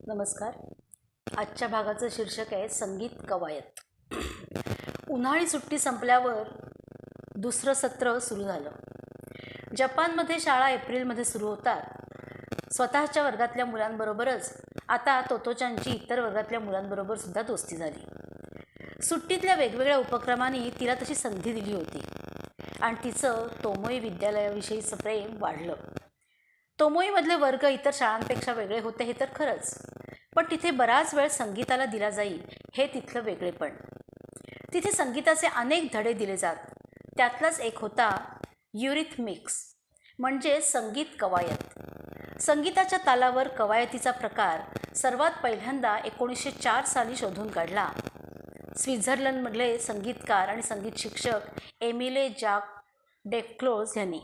नमस्कार. आजच्या भागाचं शीर्षक आहे संगीत कवायत. उन्हाळी सुट्टी संपल्यावर दुसरं सत्र सुरू झालं. जपानमध्ये शाळा एप्रिलमध्ये सुरू होतात. स्वतःच्या वर्गातल्या मुलांबरोबरच आता तोतोचांची इतर वर्गातल्या मुलांबरोबर सुद्धा दोस्ती झाली. सुट्टीतल्या वेगवेगळ्या उपक्रमांनी तिला तशी संधी दिली होती आणि तिचं तोमोई विद्यालयाविषयीचं प्रेम वाढलं. तोमोईमधले वर्ग इतर शाळांपेक्षा वेगळे होते हे तर खरंच, पण तिथे बराच वेळ संगीताला दिला जाईल हे तिथलं वेगळेपण. तिथे संगीताचे अनेक धडे दिले जात. त्यातलाच एक होता युरिथमिक्स, म्हणजे संगीत कवायत. संगीताच्या तालावर कवायतीचा प्रकार सर्वात पहिल्यांदा 1904 साली शोधून काढला स्वित्झर्लंडमधले संगीतकार आणि संगीत शिक्षक एमिले जाक डेक्लोज यांनी.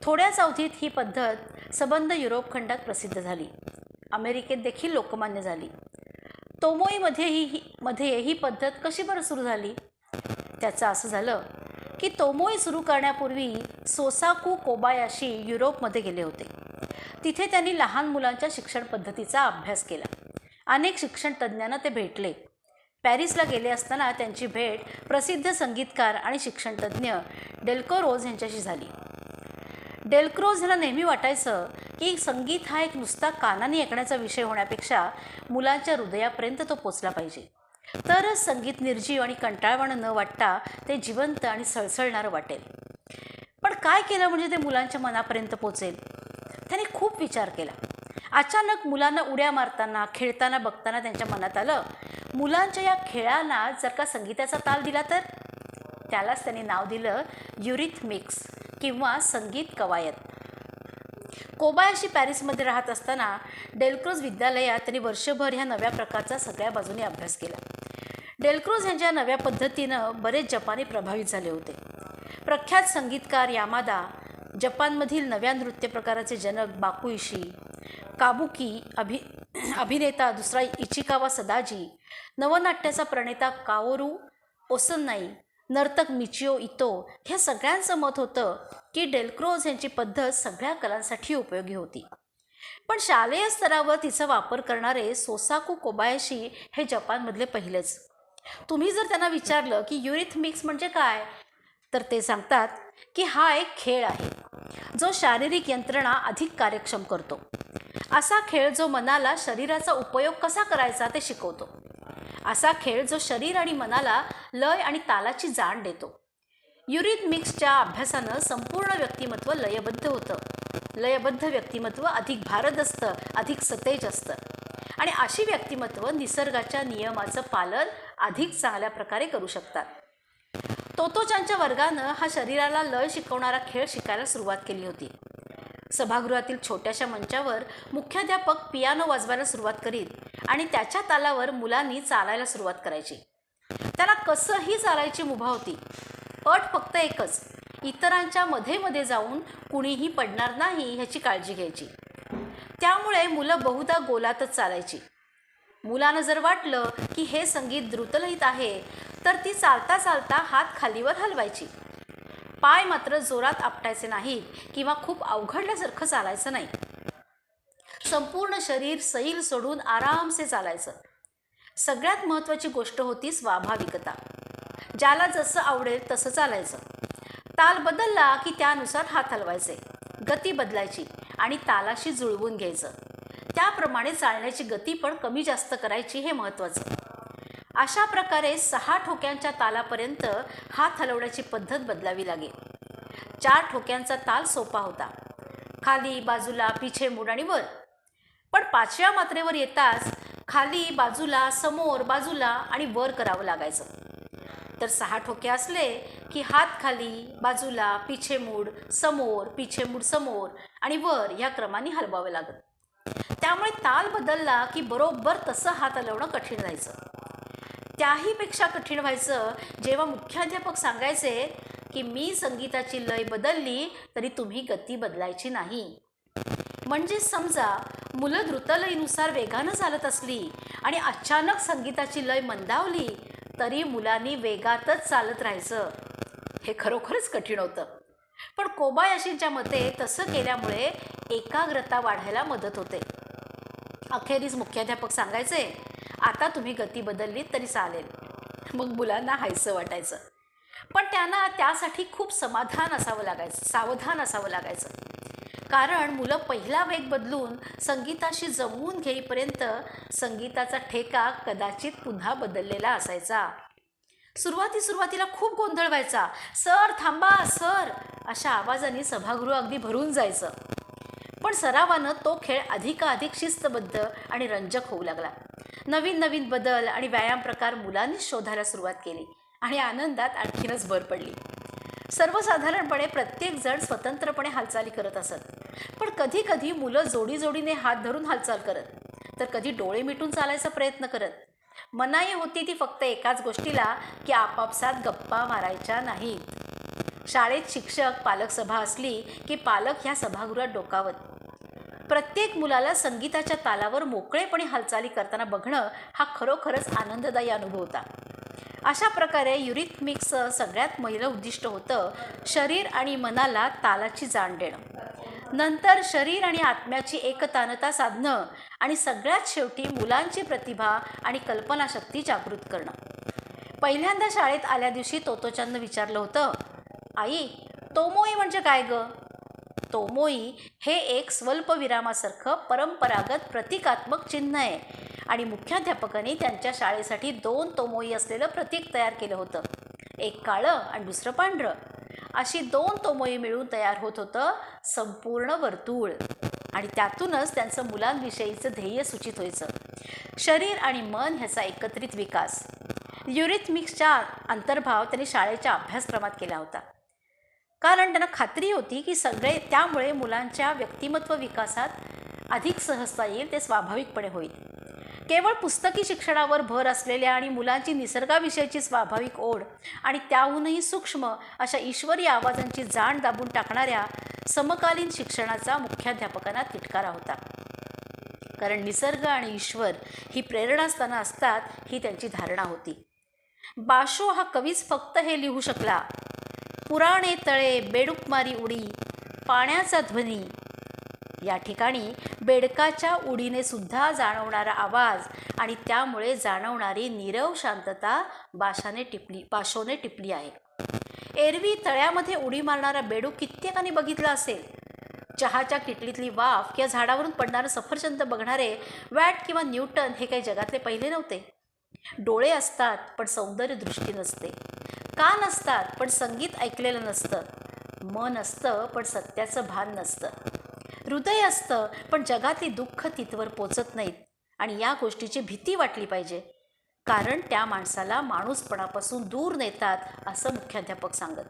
थोड्याच अवधीत ही पद्धत सबंध युरोप खंडात प्रसिद्ध झाली. अमेरिकेत देखील लोकमान्य झाली. तोमोईमध्ये ही पद्धत कशी बरं सुरू झाली? त्याचं असं झालं की तोमोई सुरू करण्यापूर्वी सोसाकू कोबायाशी युरोपमध्ये गेले होते. तिथे त्यांनी लहान मुलांच्या शिक्षण पद्धतीचा अभ्यास केला. अनेक शिक्षण तज्ज्ञांना ते भेटले. पॅरिसला गेले असताना त्यांची भेट प्रसिद्ध संगीतकार आणि शिक्षणतज्ज्ञ डेल्कोरोज यांच्याशी झाली. डेल्क्रोज ह्याला नेहमी वाटायचं की संगीत हा एक नुसता कानाने ऐकण्याचा विषय होण्यापेक्षा मुलांच्या हृदयापर्यंत तो पोचला पाहिजे, तरच संगीत निर्जीव आणि कंटाळवाणं न वाटता ते जिवंत आणि सळसळणारं वाटेल. पण काय केलं म्हणजे ते मुलांच्या मनापर्यंत पोचेल? त्याने खूप विचार केला. अचानक मुलांना उड्या मारताना खेळताना बघताना त्यांच्या मनात आलं, मुलांच्या या खेळांना जर का संगीताचा ताल दिला तर? त्यालाच त्यांनी नाव दिलं युरिथमिक्स किंवा संगीत कवायत. कोबायाशी पॅरिसमध्ये राहत असताना डेल्क्रोज विद्यालयात त्यांनी वर्षभर ह्या नव्या प्रकारचा सगळ्या बाजूने अभ्यास केला. डेल्क्रोज यांच्या नव्या पद्धतीनं बरेच जपानी प्रभावित झाले होते. प्रख्यात संगीतकार यामादा, जपानमधील नव्या नृत्य प्रकाराचे जनक बाकुइशी, काबुकी अभिनेता दुसरा इचिकावा सदाजी, नवनाट्याचा प्रणेता काओरू ओसनाई, नर्तक मिचिओ इतो, ह्या सगळ्यांचं मत होतं की डेल्क्रोज यांची पद्धत सगळ्या कलांसाठी उपयोगी होती. पण शालेय स्तरावर तिचा वापर करणारे सोसाकू कोबायाशी हे जपानमधले पहिलेच. तुम्ही जर त्यांना विचारलं की युरिथमिक्स म्हणजे काय, तर ते सांगतात की हा एक खेळ आहे जो शारीरिक यंत्रणा अधिक कार्यक्षम करतो. असा खेळ जो मनाला शरीराचा उपयोग कसा करायचा ते शिकवतो. असा खेळ जो शरीर आणि मनाला लय आणि तालाची जाण देतो. युरिथमिक्सच्या अभ्यासानं संपूर्ण व्यक्तिमत्व लयबद्ध होतं. लयबद्ध व्यक्तिमत्व अधिक भारदस्त, अधिक सतेज असतं आणि अशी व्यक्तिमत्व निसर्गाच्या नियमाचं पालन अधिक चांगल्या प्रकारे करू शकतात. तोतोचांच्या वर्गानं हा शरीराला लय शिकवणारा खेळ शिकायला सुरुवात केली होती. सभागृहातील छोट्याशा मंचावर मुख्याध्यापक पियानो वाजवायला सुरुवात करीत आणि त्याच्या तालावर मुलांनी चालायला सुरुवात करायची. त्याला कसंही चालायची मुभा होती. अट फक्त एकच, इतरांच्या मध्ये मध्ये जाऊन कुणीही पडणार नाही ह्याची काळजी घ्यायची. त्यामुळे मुलं बहुधा गोलातच चालायची. मुलानं जर वाटलं की हे संगीत द्रुतलयीत आहे तर ती चालता चालता हात खालीवर हलवायची. पाय मात्र जोरात आपटायचे नाहीत किंवा खूप अवघडल्यासारखं चालायचं नाही. संपूर्ण शरीर सैल सोडून आरामसे चालायचं. सगळ्यात महत्त्वाची गोष्ट होती स्वाभाविकता. ज्याला जसं आवडेल तसं चालायचं. ताल बदलला की त्यानुसार हात हलवायचे, गती बदलायची आणि तालाशी जुळवून घ्यायचं. त्याप्रमाणे चालण्याची गती पण कमी जास्त करायची, हे महत्त्वाचं. अशा प्रकारे 6 ठोक्यांच्या तालापर्यंत हात हलवण्याची पद्धत बदलावी लागेल. 4 ठोक्यांचा ताल सोपा होता, खाली, बाजूला, पिछे मूड आणि वर. पण 5व्या मात्रेवर येताच खाली, बाजूला, समोर, बाजूला आणि वर करावं लागायचं. तर 6 ठोके असले की हात खाली, बाजूला, पिछे मूड, समोर, पिछे मूड, समोर आणि वर ह्या क्रमाने हलवावे लागत. त्यामुळे ताल बदलला की बरोबर तसं हात हलवणं कठीण जायचं. त्याहीपेक्षा कठीण व्हायचं जेव्हा मुख्याध्यापक सांगायचे की मी संगीताची लय बदलली तरी तुम्ही गती बदलायची नाही. म्हणजे समजा मुलं द्रुतलयीनुसार वेगानं चालत असली आणि अचानक संगीताची लय मंदावली तरी मुलांनी वेगातच चालत राहायचं. हे खरोखरच कठीण होतं. पण कोबायाशींच्या मते तसं केल्यामुळे एकाग्रता वाढायला मदत होते. अखेरीस मुख्याध्यापक सांगायचे, आता तुम्ही गती बदललीत तरी चालेल. मग मुलांना हायसं वाटायचं. पण त्यांना त्यासाठी खूप सावधान असावं लागायचं. कारण मुलं पहिला वेग बदलून संगीताशी जमवून घेईपर्यंत संगीताचा ठेका कदाचित पुन्हा बदललेला असायचा. सुरुवातीला खूप गोंधळ व्हायचा. सर थांबा सर, अशा आवाजाने सभागृह अगदी भरून जायचं. पण सरावानं तो खेळ अधिकाधिक शिस्तबद्ध आणि रंजक होऊ लागला. नवीन बदल आणि व्यायाम प्रकार मुलांनीच शोधायला सुरुवात केली आणि आनंदात आणखीनच भर पडली. सर्वसाधारणपणे प्रत्येकजण स्वतंत्रपणे हालचाली करत असत. पण कधी मुलं जोडीने हात धरून हालचाल करत, तर कधी डोळे मिटून चालायचा प्रयत्न करत. मनाई होती ती फक्त एकाच गोष्टीला, की आपापसात गप्पा मारायच्या नाहीत. शाळेत शिक्षक पालक सभा असली की पालक ह्या सभागृहात डोकावत. प्रत्येक मुलाला संगीताच्या तालावर मोकळेपणे हालचाली करताना बघणं हा खरोखरच आनंददायी अनुभव होता. अशा प्रकारे युरिथमिक्सचं सगळ्यात पहिलं उद्दिष्ट होतं शरीर आणि मनाला तालाची जाण देणं. नंतर शरीर आणि आत्म्याची एकतानता साधणं आणि सगळ्यात शेवटी मुलांची प्रतिभा आणि कल्पनाशक्ती जागृत करणं. पहिल्यांदा शाळेत आल्या दिवशी तोतोचाननं विचारलं होतं, आई तोमोई म्हणजे काय गं? तोमोई हे एक स्वल्पविरामासारखं परंपरागत प्रतिकात्मक चिन्ह आहे आणि मुख्याध्यापकांनी त्यांच्या शाळेसाठी 2 तोमोई असलेलं प्रतीक तयार केलं होतं. एक काळं आणि दुसरं पांढरं. अशी 2 तोमोई मिळून तयार होत होतं संपूर्ण वर्तुळ आणि त्यातूनच त्यांचं मुलांविषयीचं ध्येय सूचित व्हायचं. शरीर आणि मन ह्याचा एकत्रित विकास. युरिथमिक्सचा अंतर्भाव त्यांनी शाळेच्या अभ्यासक्रमात केला होता. कारण त्यांना खात्री होती की त्यामुळे मुलांच्या व्यक्तिमत्व विकासात अधिक सहजता येईल, ते स्वाभाविकपणे होईल. केवळ पुस्तकी शिक्षणावर भर असलेल्या आणि मुलांची निसर्गाविषयीची स्वाभाविक ओढ आणि त्याहूनही सूक्ष्म अशा ईश्वरी आवाजांची जाण दाबून टाकणाऱ्या समकालीन शिक्षणाचा मुख्याध्यापकांना तिटकारा होता. कारण निसर्ग आणि ईश्वर ही प्रेरणास्थानं असतात ही त्यांची धारणा होती. बाशो हा कवीच फक्त हे लिहू शकला, पुराणे तळे बेडूकमारी उडी पाण्याचा ध्वनी. या ठिकाणी बेडकाच्या उडीने सुद्धा जाणवणारा आवाज आणि त्यामुळे जाणवणारी नीरव शांतता बाशोने टिपली आहे. एरवी तळ्यामध्ये उडी मारणारा बेडूक कित्येकाने बघितला असेल. चहाच्या किटलीतली वाफ किंवा झाडावरून पडणारं सफरचंद बघणारे वॅट किंवा न्यूटन हे काही जगातले पहिले नव्हते. डोळे असतात पण सौंदर्य दृष्टी नसते. कान असतात पण संगीत ऐकलेलं नसतं. मन असतं पण सत्याचं भान नसतं. हृदय असतं पण जगातली दुःख तिथवर पोचत नाहीत आणि या गोष्टीची भीती वाटली पाहिजे, कारण त्या माणसाला माणूसपणापासून दूर नेतात असं मुख्याध्यापक सांगत.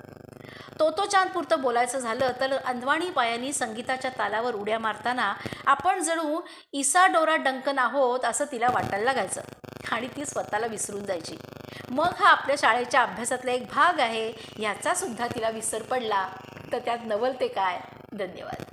तोतोचानपुरतं बोलायचं झालं तर अंदवाणी पायांनी संगीताच्या तालावर उड्या मारताना आपण जणू इसाडोरा डंकन आहोत असं तिला वाटायला लागायचं आणि ती स्वतःला विसरून जायची. मग हा आपल्या शाळेच्या अभ्यासातला एक भाग आहे ह्याचा सुद्धा तिला विसर पडला, तर त्यात नवल ते काय. धन्यवाद.